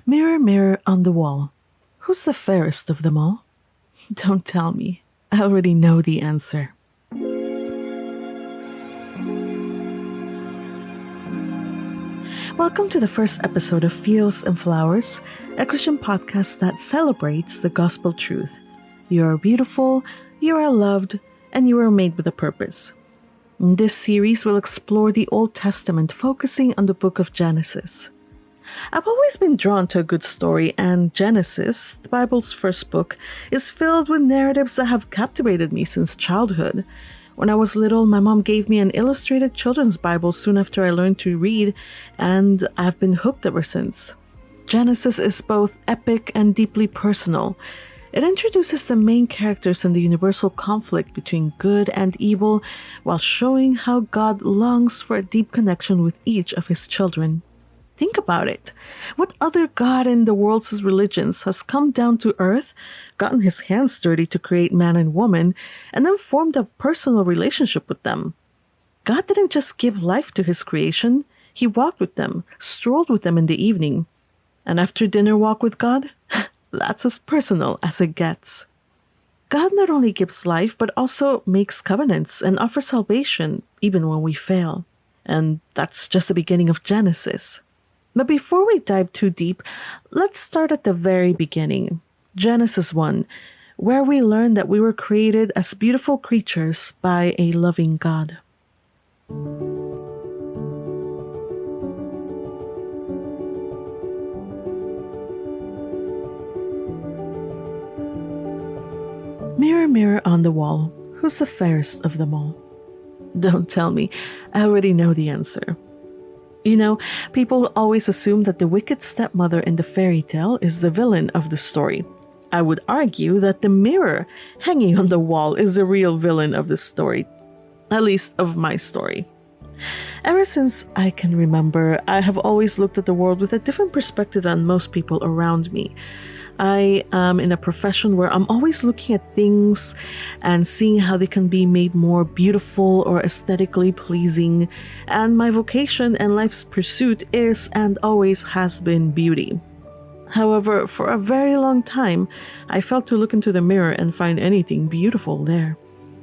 Mirror, mirror on the wall, who's the fairest of them all? Don't tell me. I already know the answer. Welcome to the first episode of Fields and Flowers, a Christian podcast that celebrates the gospel truth. You are beautiful, you are loved, and you are made with a purpose. This series will explore the Old Testament, focusing on the book of Genesis. I've always been drawn to a good story, and Genesis, the Bible's first book, is filled with narratives that have captivated me since childhood. When I was little, my mom gave me an illustrated children's Bible soon after I learned to read, and I've been hooked ever since. Genesis is both epic and deeply personal. It introduces the main characters and the universal conflict between good and evil, while showing how God longs for a deep connection with each of his children. Think about it. What other god in the world's religions has come down to earth, gotten his hands dirty to create man and woman, and then formed a personal relationship with them? God didn't just give life to his creation. He walked with them, strolled with them in the evening. And after dinner walk with God? That's as personal as it gets. God not only gives life, but also makes covenants and offers salvation, even when we fail. And that's just the beginning of Genesis. But before we dive too deep, let's start at the very beginning, Genesis 1, where we learn that we were created as beautiful creatures by a loving God. Mirror, mirror on the wall, who's the fairest of them all? Don't tell me, I already know the answer. You know, people always assume that the wicked stepmother in the fairy tale is the villain of the story. I would argue that the mirror hanging on the wall is the real villain of the story, at least of my story. Ever since I can remember, I have always looked at the world with a different perspective than most people around me. I am in a profession where I'm always looking at things and seeing how they can be made more beautiful or aesthetically pleasing, and my vocation and life's pursuit is and always has been beauty. However, for a very long time, I failed to look into the mirror and find anything beautiful there.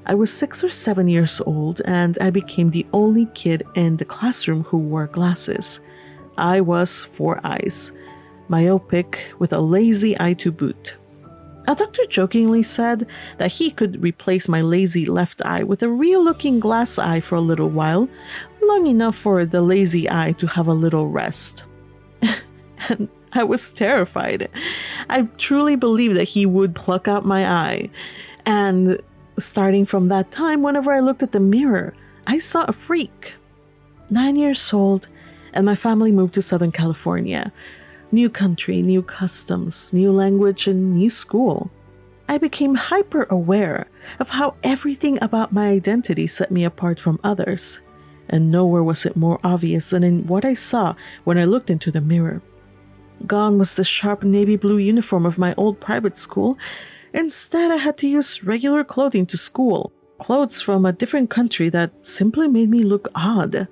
I was 6 or 7 years old, and I became the only kid in the classroom who wore glasses. I was 4 eyes. Myopic with a lazy eye to boot. A doctor jokingly said that he could replace my lazy left eye with a real-looking glass eye for a little while, long enough for the lazy eye to have a little rest. And I was terrified. I truly believed that he would pluck out my eye. And starting from that time, whenever I looked at the mirror, I saw a freak. 9 years old, and my family moved to Southern California. New country, new customs, new language, and new school. I became hyper-aware of how everything about my identity set me apart from others. And nowhere was it more obvious than in what I saw when I looked into the mirror. Gone was the sharp navy blue uniform of my old private school. Instead, I had to use regular clothing to school. Clothes from a different country that simply made me look odd.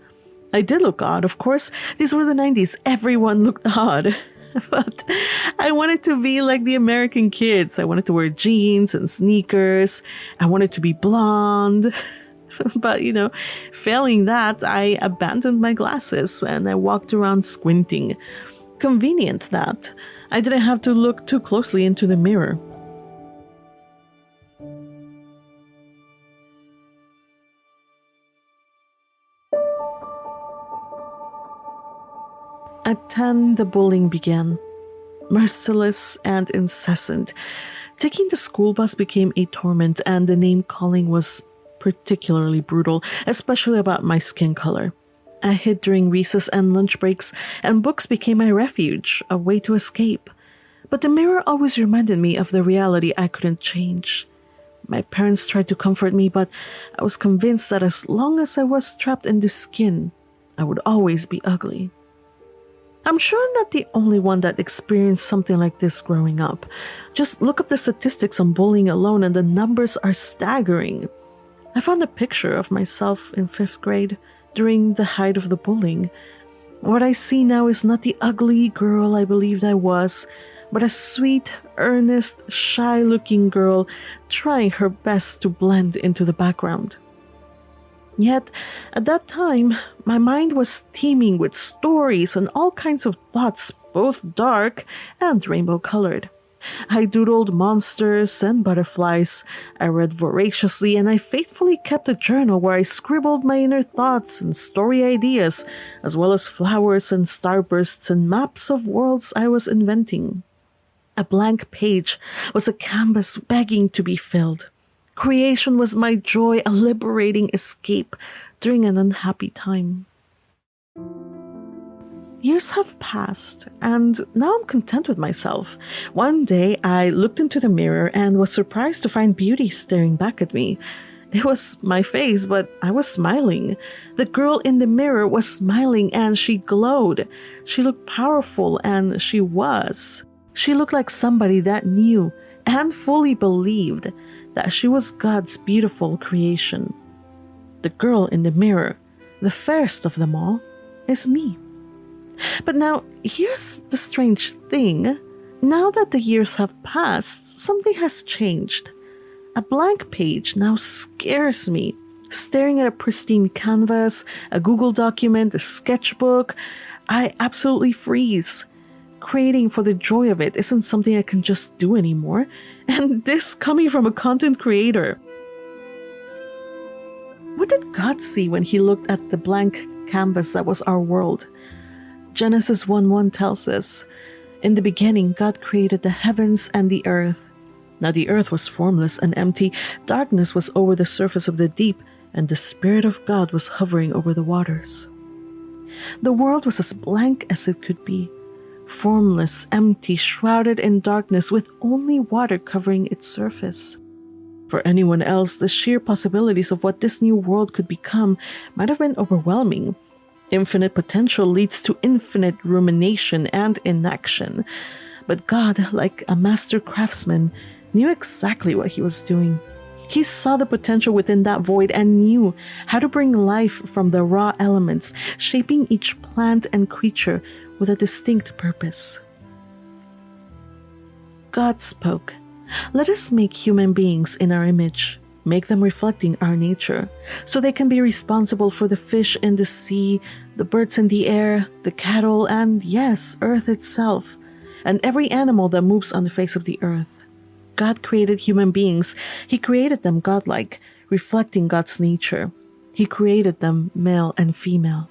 I did look odd, of course. These were the 90s. Everyone looked odd. But I wanted to be like the American kids. I wanted to wear jeans and sneakers. I wanted to be blonde. But, failing that, I abandoned my glasses and I walked around squinting. Convenient that I didn't have to look too closely into the mirror. At 10, the bullying began. Merciless and incessant. Taking the school bus became a torment, and the name-calling was particularly brutal, especially about my skin color. I hid during recess and lunch breaks, and books became my refuge, a way to escape. But the mirror always reminded me of the reality I couldn't change. My parents tried to comfort me, but I was convinced that as long as I was trapped in this skin, I would always be ugly. I'm sure I'm not the only one that experienced something like this growing up. Just look up the statistics on bullying alone and the numbers are staggering. I found a picture of myself in 5th grade during the height of the bullying. What I see now is not the ugly girl I believed I was, but a sweet, earnest, shy-looking girl trying her best to blend into the background. Yet, at that time, my mind was teeming with stories and all kinds of thoughts, both dark and rainbow-colored. I doodled monsters and butterflies, I read voraciously, and I faithfully kept a journal where I scribbled my inner thoughts and story ideas, as well as flowers and starbursts and maps of worlds I was inventing. A blank page was a canvas begging to be filled. Creation was my joy, a liberating escape during an unhappy time. Years have passed, and now I'm content with myself. One day, I looked into the mirror and was surprised to find beauty staring back at me. It was my face, but I was smiling. The girl in the mirror was smiling, and she glowed. She looked powerful, and she was. She looked like somebody that knew and fully believed that she was God's beautiful creation. The girl in the mirror, the fairest of them all, is me. But now, here's the strange thing. Now that the years have passed, something has changed. A blank page now scares me. Staring at a pristine canvas, a Google document, a sketchbook, I absolutely freeze. Creating for the joy of it isn't something I can just do anymore. And this coming from a content creator. What did God see when he looked at the blank canvas that was our world? Genesis 1:1 tells us, "In the beginning, God created the heavens and the earth. Now the earth was formless and empty. Darkness was over the surface of the deep, and the Spirit of God was hovering over the waters." The world was as blank as it could be. Formless, empty, shrouded in darkness with only water covering its surface. For anyone else, the sheer possibilities of what this new world could become might have been overwhelming. Infinite potential leads to infinite rumination and inaction. But God, like a master craftsman, knew exactly what he was doing. He saw the potential within that void and knew how to bring life from the raw elements, shaping each plant and creature with a distinct purpose. God spoke, "Let us make human beings in our image. Make them reflecting our nature, so they can be responsible for the fish in the sea, the birds in the air, the cattle, and yes, earth itself, and every animal that moves on the face of the earth." God created human beings. He created them godlike, reflecting God's nature. He created them male and female.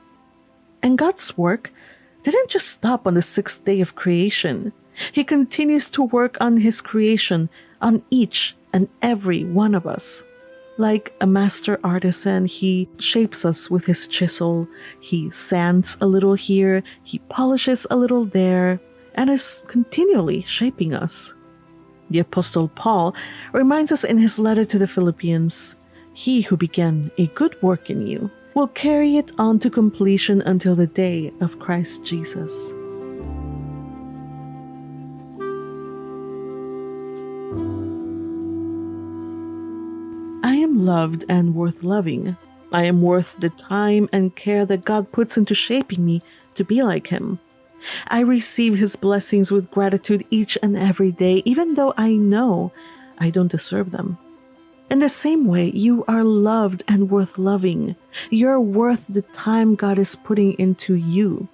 And God's work didn't just stop on the sixth day of creation. He continues to work on his creation, on each and every one of us. Like a master artisan, he shapes us with his chisel. He sands a little here, he polishes a little there, and is continually shaping us. The Apostle Paul reminds us in his letter to the Philippians, "He who began a good work in you will carry it on to completion until the day of Christ Jesus." I am loved and worth loving. I am worth the time and care that God puts into shaping me to be like him. I receive his blessings with gratitude each and every day, even though I know I don't deserve them. In the same way, you are loved and worth loving. You're worth the time God is putting into you.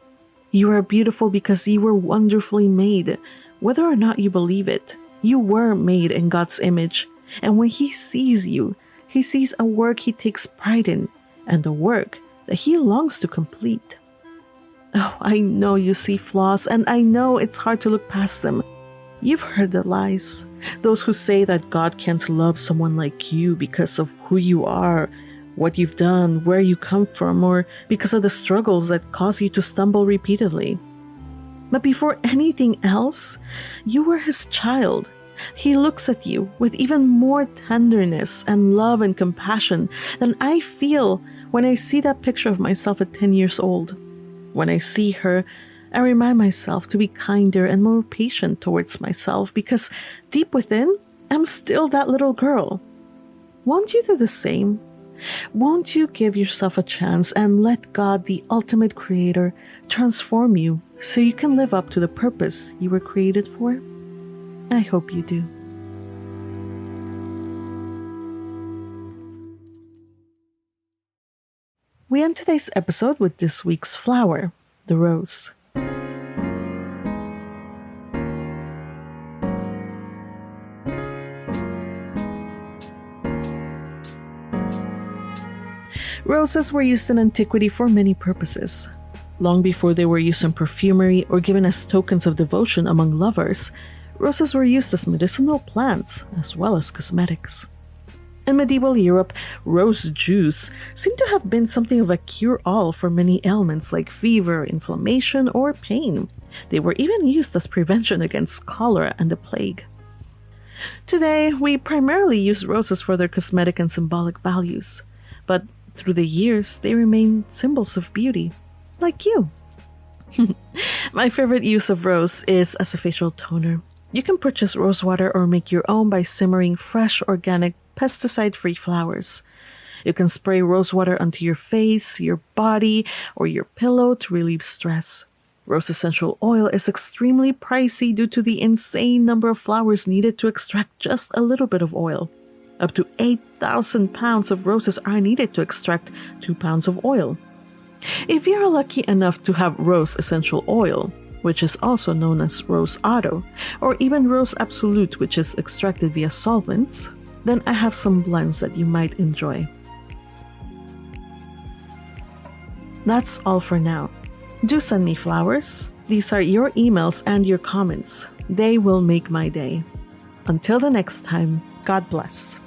You are beautiful because you were wonderfully made. Whether or not you believe it, you were made in God's image. And when he sees you, he sees a work he takes pride in, and a work that he longs to complete. Oh, I know you see flaws, and I know it's hard to look past them. You've heard the lies. Those who say that God can't love someone like you because of who you are, what you've done, where you come from, or because of the struggles that cause you to stumble repeatedly. But before anything else, you were his child. He looks at you with even more tenderness and love and compassion than I feel when I see that picture of myself at 10 years old. When I see her, I remind myself to be kinder and more patient towards myself because deep within, I'm still that little girl. Won't you do the same? Won't you give yourself a chance and let God, the ultimate creator, transform you so you can live up to the purpose you were created for? I hope you do. We end today's episode with this week's flower, the rose. Roses were used in antiquity for many purposes. Long before they were used in perfumery or given as tokens of devotion among lovers, roses were used as medicinal plants as well as cosmetics. In medieval Europe, rose juice seemed to have been something of a cure-all for many ailments like fever, inflammation, or pain. They were even used as prevention against cholera and the plague. Today, we primarily use roses for their cosmetic and symbolic values, but through the years, they remain symbols of beauty, like you. My favorite use of rose is as a facial toner. You can purchase rose water or make your own by simmering fresh, organic, pesticide-free flowers. You can spray rose water onto your face, your body, or your pillow to relieve stress. Rose essential oil is extremely pricey due to the insane number of flowers needed to extract just a little bit of oil. Up to 8,000 pounds of roses are needed to extract 2 pounds of oil. If you're lucky enough to have rose essential oil, which is also known as rose otto, or even rose absolute, which is extracted via solvents, then I have some blends that you might enjoy. That's all for now. Do send me flowers. These are your emails and your comments. They will make my day. Until the next time, God bless.